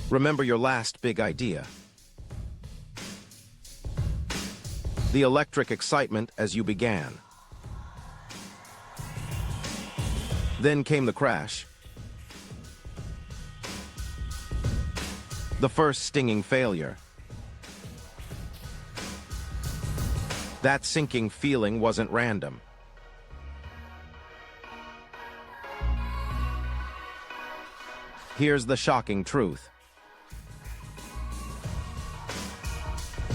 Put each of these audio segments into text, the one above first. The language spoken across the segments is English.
Remember your last big idea. The electric excitement as you began. Then came the crash. The first stinging failure. That sinking feeling wasn't random. Here's the shocking truth.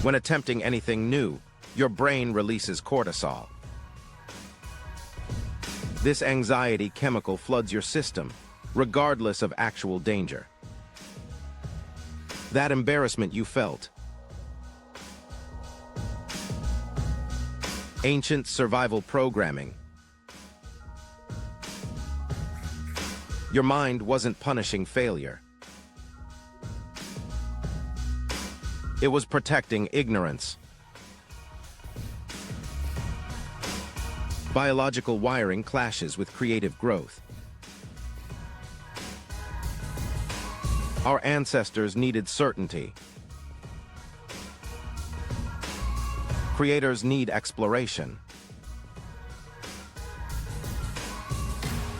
When attempting anything new, your brain releases cortisol. This anxiety chemical floods your system, regardless of actual danger. That embarrassment you felt. Ancient survival programming. Your mind wasn't punishing failure. It was protecting ignorance. Biological wiring clashes with creative growth. Our ancestors needed certainty. Creators need exploration.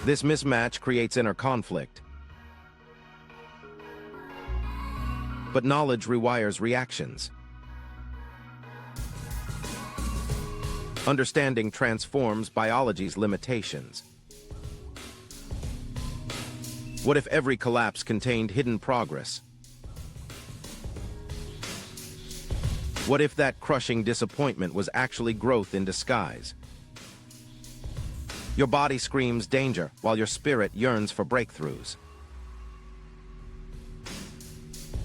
This mismatch creates inner conflict. But knowledge rewires reactions. Understanding transforms biology's limitations. What if every collapse contained hidden progress? What if that crushing disappointment was actually growth in disguise? Your body screams danger while your spirit yearns for breakthroughs.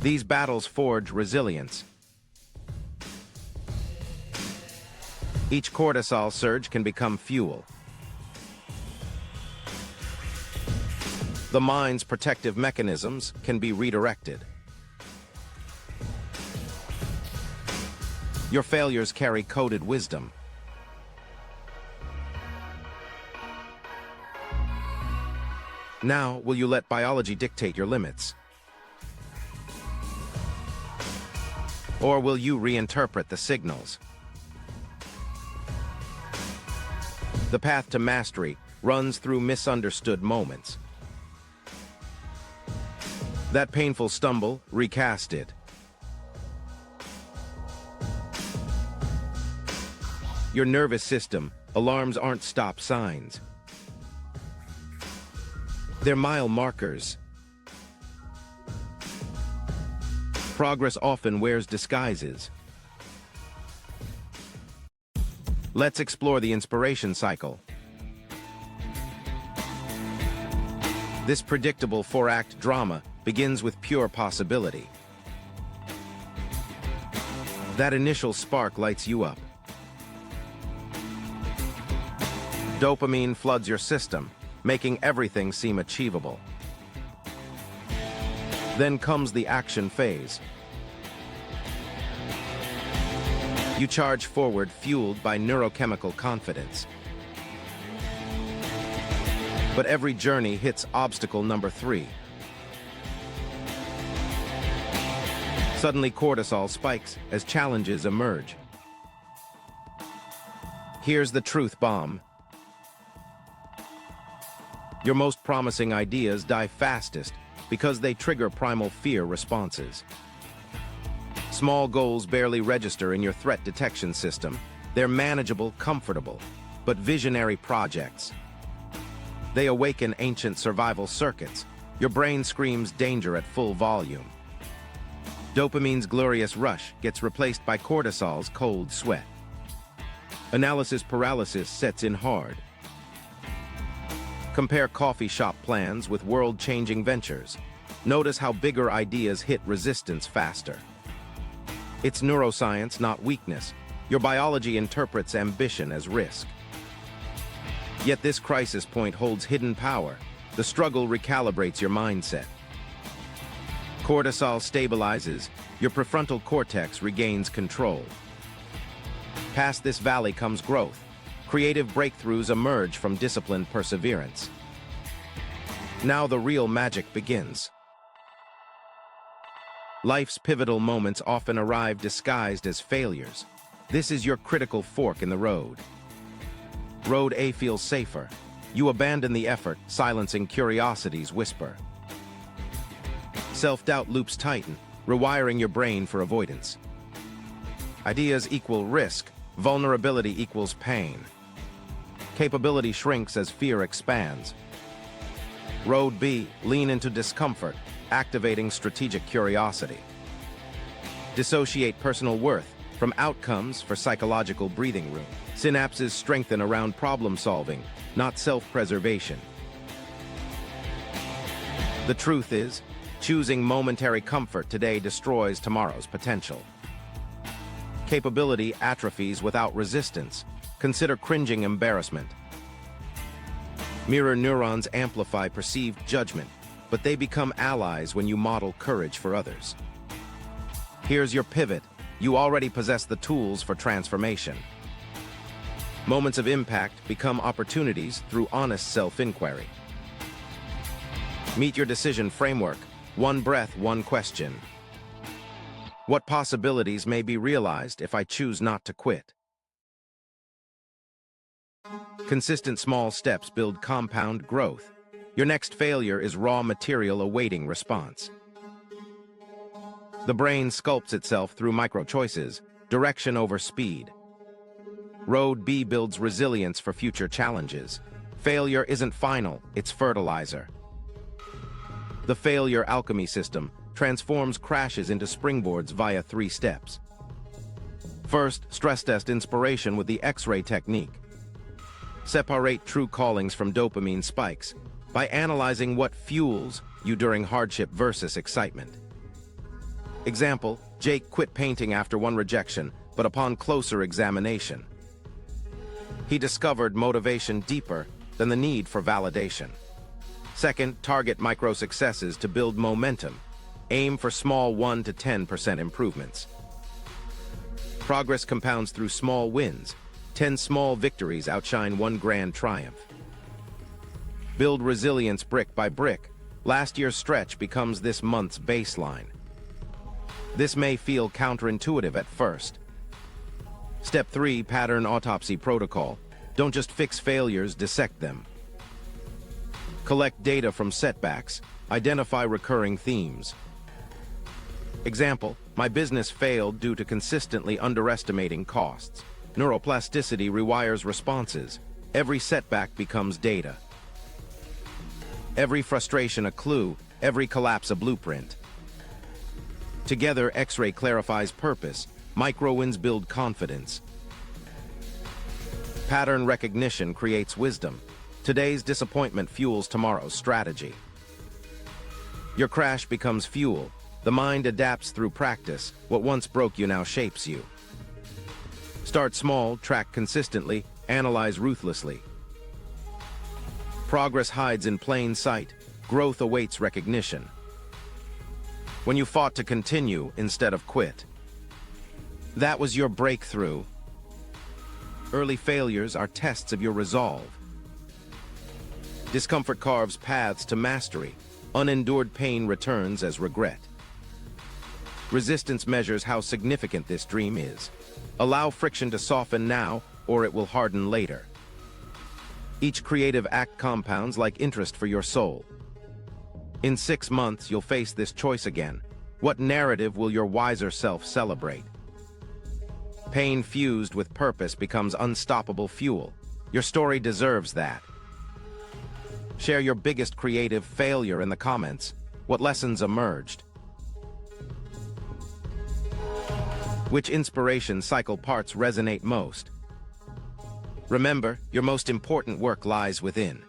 These battles forge resilience. Each cortisol surge can become fuel. The mind's protective mechanisms can be redirected. Your failures carry coded wisdom. Now, will you let biology dictate your limits? Or will you reinterpret the signals? The path to mastery runs through misunderstood moments. That painful stumble, recast it. Your nervous system, alarms aren't stop signs. They're mile markers. Progress often wears disguises. Let's explore the inspiration cycle. This predictable four-act drama begins with pure possibility. That initial spark lights you up. Dopamine floods your system, making everything seem achievable. Then comes the action phase. You charge forward, fueled by neurochemical confidence. But every journey hits obstacle number 3. Suddenly, cortisol spikes as challenges emerge. Here's the truth bomb. Your most promising ideas die fastest because they trigger primal fear responses. Small goals barely register in your threat detection system. They're manageable, comfortable, but visionary projects. They awaken ancient survival circuits. Your brain screams danger at full volume. Dopamine's glorious rush gets replaced by cortisol's cold sweat. Analysis paralysis sets in hard. Compare coffee shop plans with world-changing ventures. Notice how bigger ideas hit resistance faster. It's neuroscience, not weakness. Your biology interprets ambition as risk. Yet this crisis point holds hidden power. The struggle recalibrates your mindset. Cortisol stabilizes. Your prefrontal cortex regains control. Past this valley comes growth. Creative breakthroughs emerge from disciplined perseverance. Now the real magic begins. Life's pivotal moments often arrive disguised as failures. This is your critical fork in the road. Road A feels safer. You abandon the effort, silencing curiosity's whisper. Self-doubt loops tighten, rewiring your brain for avoidance. Ideas equal risk, vulnerability equals pain. Capability shrinks as fear expands. Road B, lean into discomfort, activating strategic curiosity. Dissociate personal worth from outcomes for psychological breathing room. Synapses strengthen around problem solving, not self-preservation. The truth is, choosing momentary comfort today destroys tomorrow's potential. Capability atrophies without resistance. Consider cringing embarrassment. Mirror neurons amplify perceived judgment, but they become allies when you model courage for others. Here's your pivot. You already possess the tools for transformation. Moments of impact become opportunities through honest self-inquiry. Meet your decision framework. One breath, one question. What possibilities may be realized if I choose not to quit? Consistent small steps build compound growth. Your next failure is raw material awaiting response. The brain sculpts itself through micro-choices, direction over speed. Road B builds resilience for future challenges. Failure isn't final, it's fertilizer. The failure alchemy system transforms crashes into springboards via 3 steps. First, stress test inspiration with the X-ray technique. Separate true callings from dopamine spikes by analyzing what fuels you during hardship versus excitement. Example, Jake quit painting after one rejection, but upon closer examination, he discovered motivation deeper than the need for validation. Second, target micro-successes to build momentum. Aim for small 1 to 10% improvements. Progress compounds through small wins. 10 small victories outshine one grand triumph. Build resilience brick by brick. Last year's stretch becomes this month's baseline. This may feel counterintuitive at first. Step 3, pattern autopsy protocol. Don't just fix failures, dissect them. Collect data from setbacks. Identify recurring themes. Example, my business failed due to consistently underestimating costs. Neuroplasticity rewires responses. Every setback becomes data. Every frustration a clue, every collapse a blueprint. Together, X-ray clarifies purpose. Micro-wins build confidence. Pattern recognition creates wisdom. Today's disappointment fuels tomorrow's strategy. Your crash becomes fuel. The mind adapts through practice. What once broke you now shapes you. Start small, track consistently, analyze ruthlessly. Progress hides in plain sight. Growth awaits recognition. When you fought to continue instead of quit, that was your breakthrough. Early failures are tests of your resolve. Discomfort carves paths to mastery. Unendured pain returns as regret. Resistance measures how significant this dream is. Allow friction to soften now, or it will harden later. Each creative act compounds like interest for your soul. In 6 months, you'll face this choice again. What narrative will your wiser self celebrate? Pain fused with purpose becomes unstoppable fuel. Your story deserves that. Share your biggest creative failure in the comments. What lessons emerged? Which inspiration cycle parts resonate most? Remember, your most important work lies within.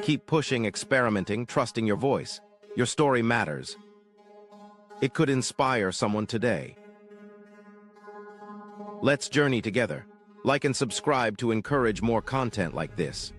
Keep pushing, experimenting, trusting your voice. Your story matters. It could inspire someone today. Let's journey together. Like and subscribe to encourage more content like this.